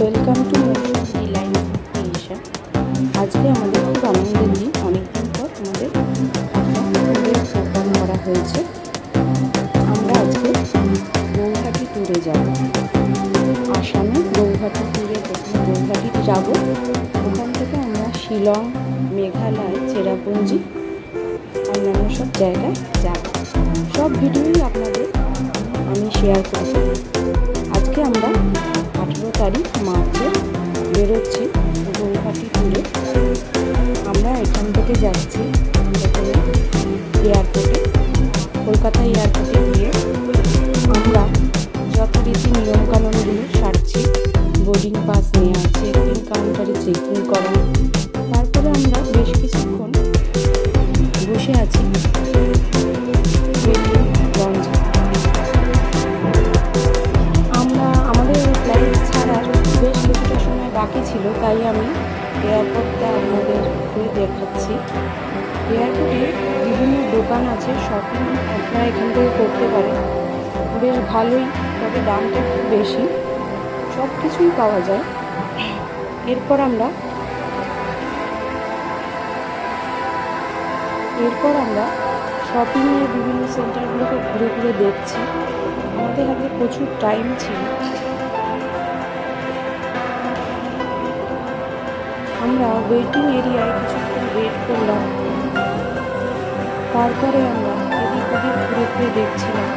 Welcome to Mousumi life creation. আজকে আমাদের খুব আনন্দের দিন। অনেকদিন পর আমাদের একটা প্রোগ্রাম করা হয়েছে। আমরা আজকে গৌহাটি ট্যুরে যাব। আসামে গৌহাটি ট্যুরে প্রথমে গৌহাটি যাব, ওখান থেকে আমরা শিলং, মেঘালয়, চেরাপুঞ্জি, অন্যান্য সব জায়গায় যাব। সব ভিডিওই আপনাদের আমি শেয়ার করব। আজকে আমরা 18 তারিখ মার্চে বেরোচ্ছি গৌহাটি ট্যুরে। আমরা এখান থেকে যাচ্ছি প্রথমে এয়ারপোর্টে, কলকাতা এয়ারপোর্টে গিয়ে আমরা যথারীতি নিয়মকানুনগুলো সারছি। বোর্ডিং পাস নেওয়া, চেকিং কাউন্টারে চেকিং করা। তারপরে আমরা বেশ কিছুক্ষণ বসে আছি লঞ্চে। আমাদের ফ্লাইট ছাড়ার বেশ কিছুটা সময় বাকি ছিল, তাই আমি এয়ারপোর্টটা আপনাদের দেখাচ্ছি। এয়ারপোর্টে বিভিন্ন দোকান আছে, শপিং আপনারা এখান থেকে করতে পারেন। বেশ ভালোই, তবে দামটা খুব বেশি। সব কিছুই পাওয়া যায়। এরপর আমরা শপিংয়ের বিভিন্ন সেন্টারগুলোকে ঘুরে ঘুরে দেখছি। আমাদের হাতে প্রচুর টাইম ছিল। আমরা ওয়েটিং এরিয়ায় কিছুক্ষণ ওয়েট করলাম। তারপরে আমরা এদিক ওদিক ঘুরে ঘুরে দেখছিলাম।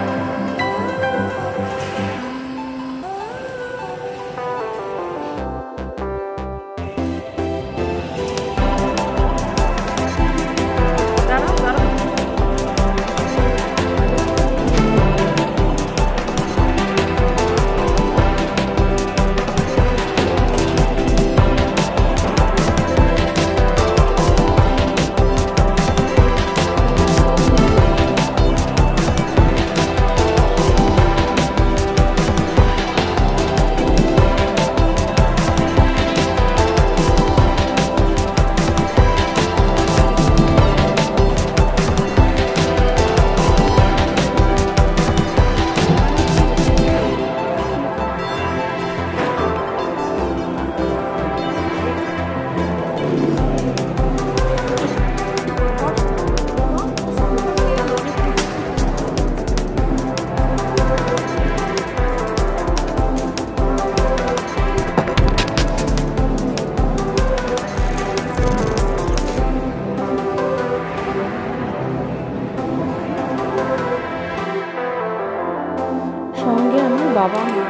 সঙ্গে আমার বাবা মা,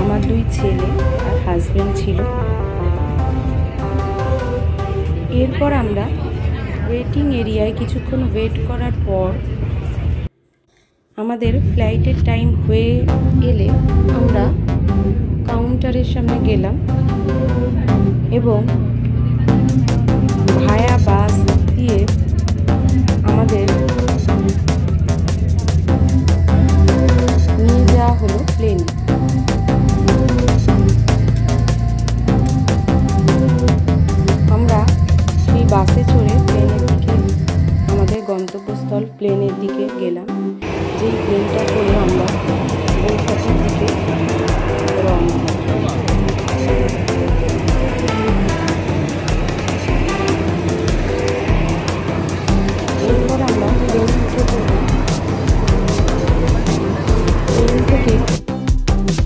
আমার 2 ছেলে আর হাজব্যান্ড ছিল। এরপর আমরা ওয়েটিং এরিয়ায় কিছুক্ষণ ওয়েট করার পর আমাদের ফ্লাইটের টাইম হয়ে এলে আমরা কাউন্টারের সামনে গেলাম এবং ভায়া বাস দিয়ে আমাদের নিয়ে যাওয়া হলো প্লেনে। আমরা সেই বাসে চড়ে প্লেনের দিকে, আমাদের গন্তব্যস্থল প্লেনের দিকে গেলাম। যেই প্লেনটা করে আমরা গৌহাটির দিকে রওনা হই। এরপর আমরা প্লেন উঠে পড়লাম। প্লেন থেকে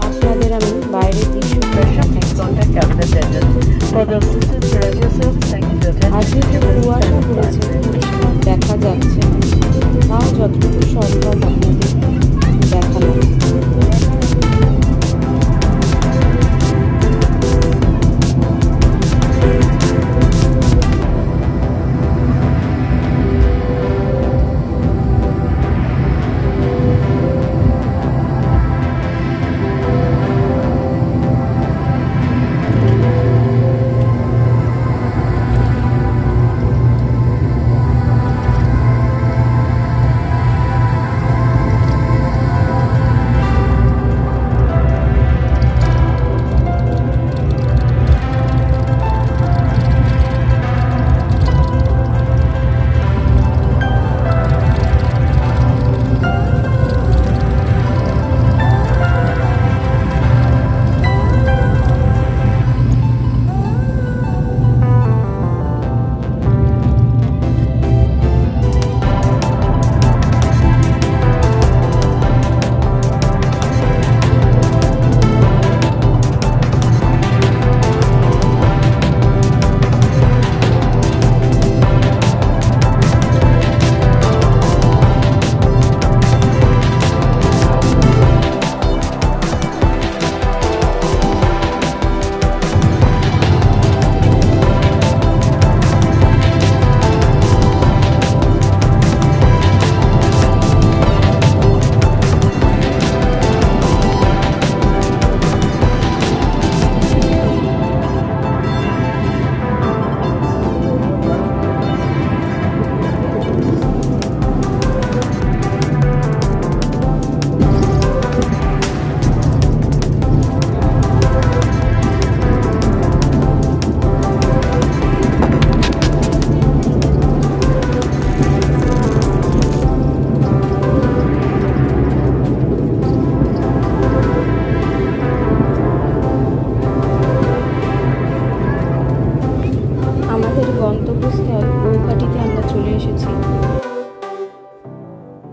আপনাদের আমি বাইরের দৃশ্য আজকে কুয়াশা পড়েছে, পরিষ্কার দেখা যাচ্ছে, তাও যতটুকু সম্ভব আপনাদের দেখালাম।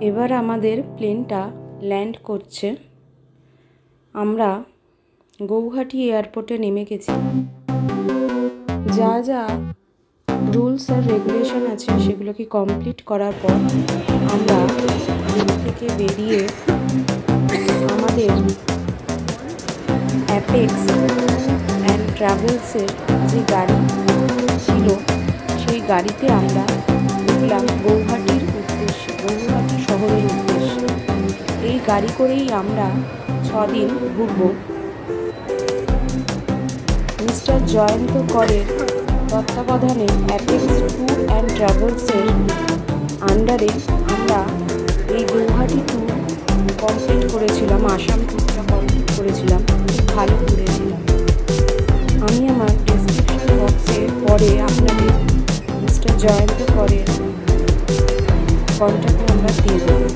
এবার আমাদের প্লেনটা ল্যান্ড করছে। আমরা গৌহাটি এয়ারপোর্টে নেমে গেছি। যা যা রুলস আর রেগুলেশন আছে সেগুলোকে কমপ্লিট করার পর আমরা প্লেন থেকে বেরিয়ে আমাদের অ্যাপেক্স অ্যান্ড ট্রাভেলসের যে গাড়ি ছিল সেই গাড়িতে আমরা উঠলাম গৌহাটির উদ্দেশ্যে, গৌহাটি শহরের উদ্দেশ্যে। এই গাড়ি করেই আমরা 6 দিন ঘুরব। মিস্টার জয়ন্ত করের তত্ত্বাবধানে অ্যাপেক্স ট্যুর অ্যান্ড ট্রাভেলসের আন্ডারে আমরা এই গৌহাটি ট্যুর কমপ্লিট করেছিলাম, আসাম ট্যুরটা কমপ্লিট করেছিলাম, খুব ভালো ঘুরেছিলাম। আমি আমার ডেসক্রিপশন বক্সে পরে আপনাদের মিস্টার জয়ন্ত করের কন্ট্যাক্ট নাম্বার দিয়ে দেবো।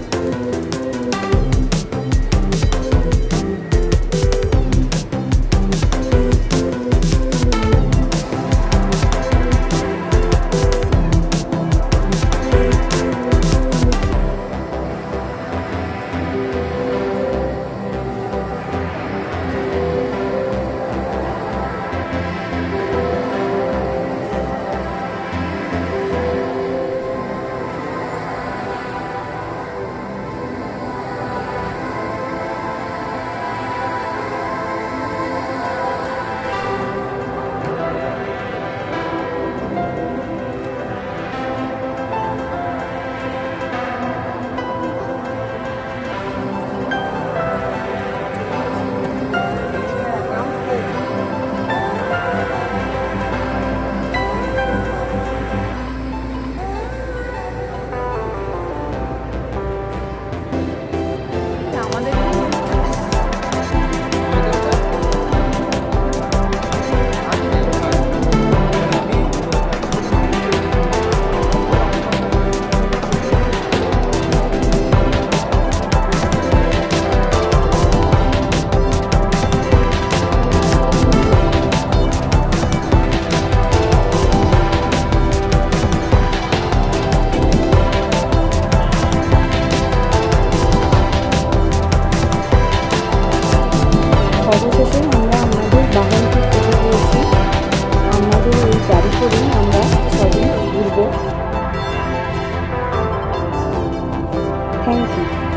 অবশেষে আমরা আমাদের বাহনটি পেয়ে গিয়েছি। আমাদের এই গাড়ি করেই আমরা 6 দিন ঘুরব। Thank you.